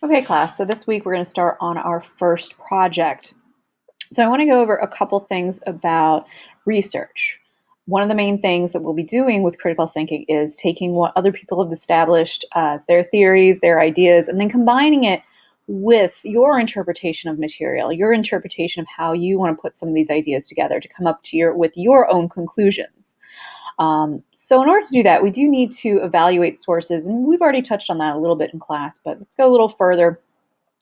Okay, class, so this week we're going to start on our first project. So I want to go over a couple things about research. One of the main things that we'll be doing with critical thinking is taking what other people have established as their theories, their ideas, and then combining it with your interpretation of material, your interpretation of how you want to put some of these ideas together to come up to with your own conclusions. So in order to do that, we do need to evaluate sources, and we've already touched on that a little bit in class, but let's go a little further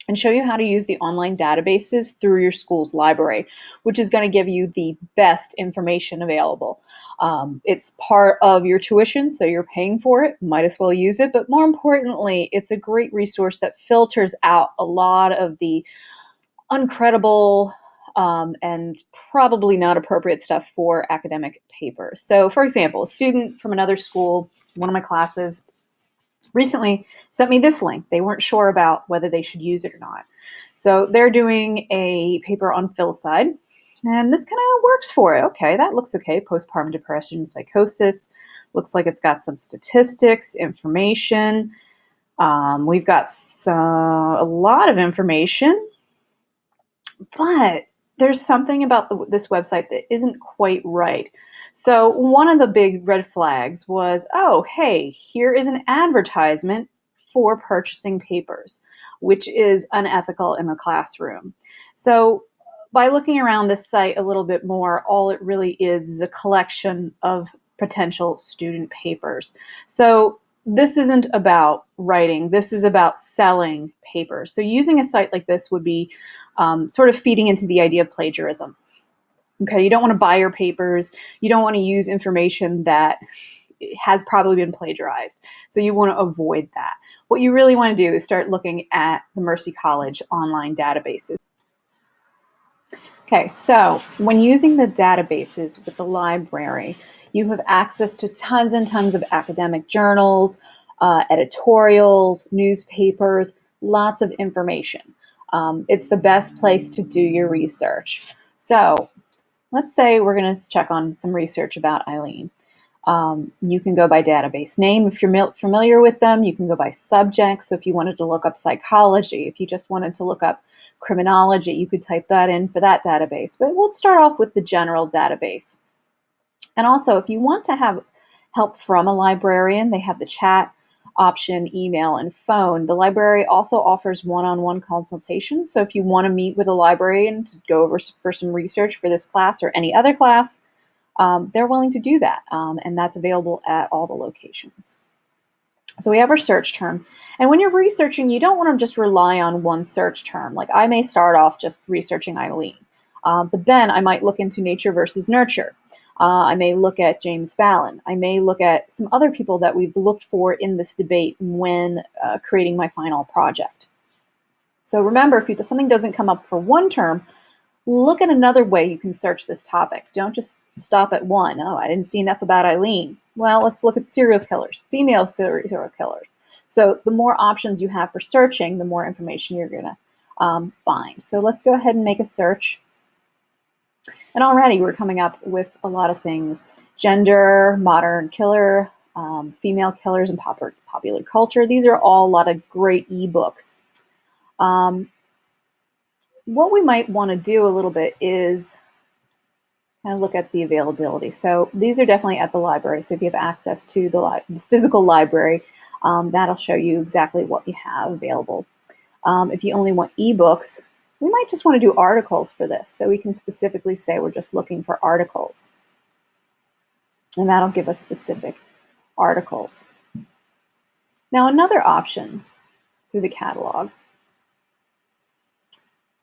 and show you how to use the online databases through your school's library, which is going to give you the best information available. It's part of your tuition, so you're paying for it, might as well use it, but more importantly, it's a great resource that filters out a lot of the uncredible and probably not appropriate stuff for academic papers. So for example, a student from another school, one of my classes, recently sent me this link. They weren't sure about whether they should use it or not. So they're doing a paper on filicide, and this kind of works for it. Okay, that looks okay. Postpartum depression, psychosis. Looks like it's got some statistics, information. We've got a lot of information, but there's something about this website that isn't quite right. So one of the big red flags was, oh, hey, here is an advertisement for purchasing papers, which is unethical in the classroom. So by looking around this site a little bit more, all it really is a collection of potential student papers. So this isn't about writing, this is about selling papers. So using a site like this would be sort of feeding into the idea of plagiarism. Okay, you don't want to buy your papers. You don't want to use information that has probably been plagiarized. So you want to avoid that. What you really want to do is start looking at the Mercy College online databases. Okay, so when using the databases with the library, you have access to tons and tons of academic journals, editorials, newspapers, lots of information. It's the best place to do your research. So let's say we're going to check on some research about Eileen. You can go by database name if you're familiar with them. You can go by subject. So if you wanted to look up psychology, if you just wanted to look up criminology, you could type that in for that database. But we'll start off with the general database. And also, if you want to have help from a librarian, they have the chat option, email, and phone. The library also offers one-on-one consultation. So if you want to meet with a librarian to go over for some research for this class or any other class, they're willing to do that. And that's available at all the locations. So we have our search term. And when you're researching, you don't want to just rely on one search term. Like I may start off just researching Eileen, but then I might look into nature versus nurture. I may look at James Fallon. I may look at some other people that we've looked for in this debate when creating my final project. So remember, if something doesn't come up for one term, look at another way you can search this topic. Don't just stop at one. Oh, I didn't see enough about Eileen. Well, let's look at serial killers, female serial killers. So the more options you have for searching, the more information you're going to find. So let's go ahead and make a search. And already we're coming up with a lot of things. Gender, modern killer, female killers in popular culture. These are all a lot of great ebooks. What we might want to do a little bit is kind of look at the availability. So these are definitely at the library. So if you have access to the physical library, that'll show you exactly what you have available. If you only want ebooks, we might just want to do articles for this. So we can specifically say we're just looking for articles. And that'll give us specific articles. Now another option through the catalog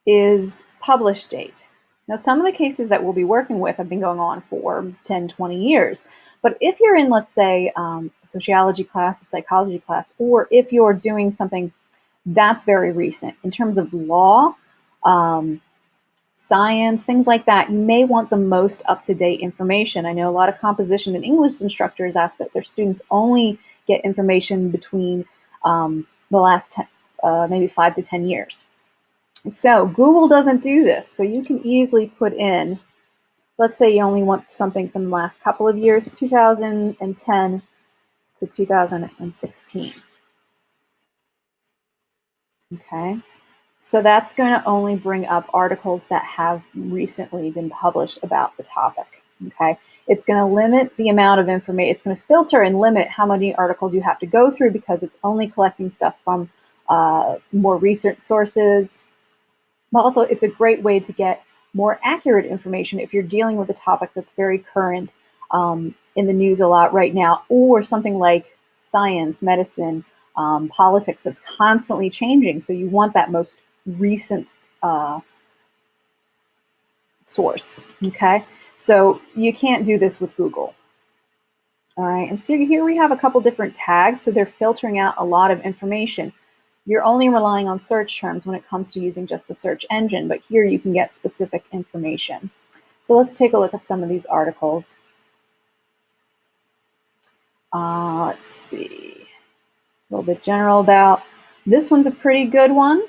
is publish date. Now some of the cases that we'll be working with have been going on for 10, 20 years. But if you're in, let's say, a sociology class, a psychology class, or if you're doing something that's very recent in terms of law, science, things like that, you may want the most up-to-date information. I know a lot of composition and English instructors ask that their students only get information between the last maybe 5 to 10 years. So Google doesn't do this. So you can easily put in, let's say you only want something from the last couple of years, 2010 to 2016. Okay. So that's going to only bring up articles that have recently been published about the topic. Okay. It's going to limit the amount of information. It's going to filter and limit how many articles you have to go through because it's only collecting stuff from more recent sources. But also, it's a great way to get more accurate information if you're dealing with a topic that's very current in the news a lot right now, or something like science, medicine, politics that's constantly changing. So you want that most recent uh, source. Okay, so you can't do this with Google. All right, and so here we have a couple different tags, so they're filtering out a lot of information. You're only relying on search terms when it comes to using just a search engine, but here you can get specific information. So let's take a look at some of these articles. Let's see, a little bit general about. This one's a pretty good one.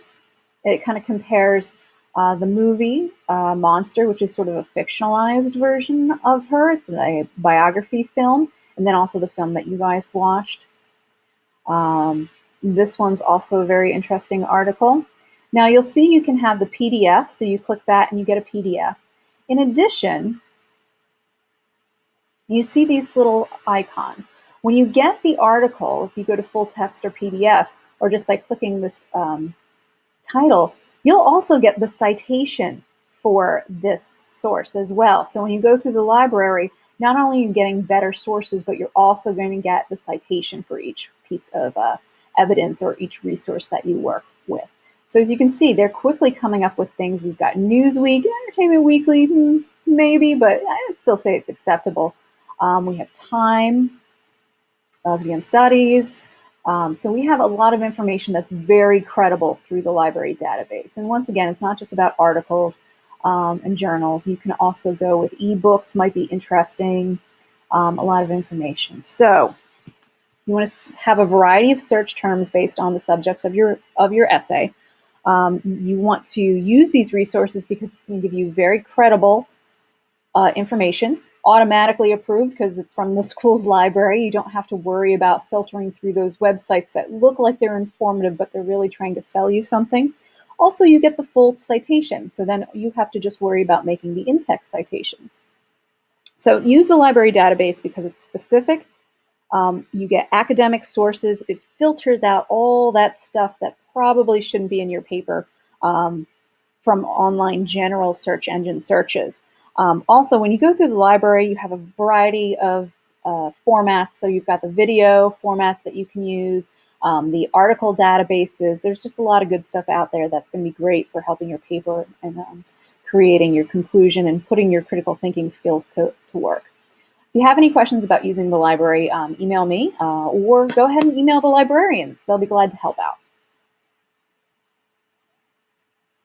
It kind of compares the movie Monster, which is sort of a fictionalized version of her. It's a biography film, and then also the film that you guys watched. This one's also a very interesting article. Now you'll see you can have the PDF, so you click that and you get a PDF. In addition, you see these little icons. When you get the article, if you go to full text or PDF, or just by clicking this title, you'll also get the citation for this source as well. So when you go through the library, not only are you getting better sources, but you're also going to get the citation for each piece of evidence or each resource that you work with. So as you can see, they're quickly coming up with things. We've got Newsweek, Entertainment Weekly, maybe, but I'd still say it's acceptable. We have Time, Lesbian Studies. So we have a lot of information that's very credible through the library database. And once again, it's not just about articles and journals. You can also go with ebooks, might be interesting, a lot of information. So you want to have a variety of search terms based on the subjects of your essay. You want to use these resources because it's going to give you very credible information, automatically approved because it's from the school's library. You don't have to worry about filtering through those websites that look like they're informative, but they're really trying to sell you something. Also, you get the full citation, so then you have to just worry about making the in-text citations. So use the library database because it's specific. You get academic sources. It filters out all that stuff that probably shouldn't be in your paper from online general search engine searches. Also, when you go through the library, you have a variety of formats. So you've got the video formats that you can use, the article databases. There's just a lot of good stuff out there that's going to be great for helping your paper and creating your conclusion and putting your critical thinking skills to work. If you have any questions about using the library, email me or go ahead and email the librarians. They'll be glad to help out.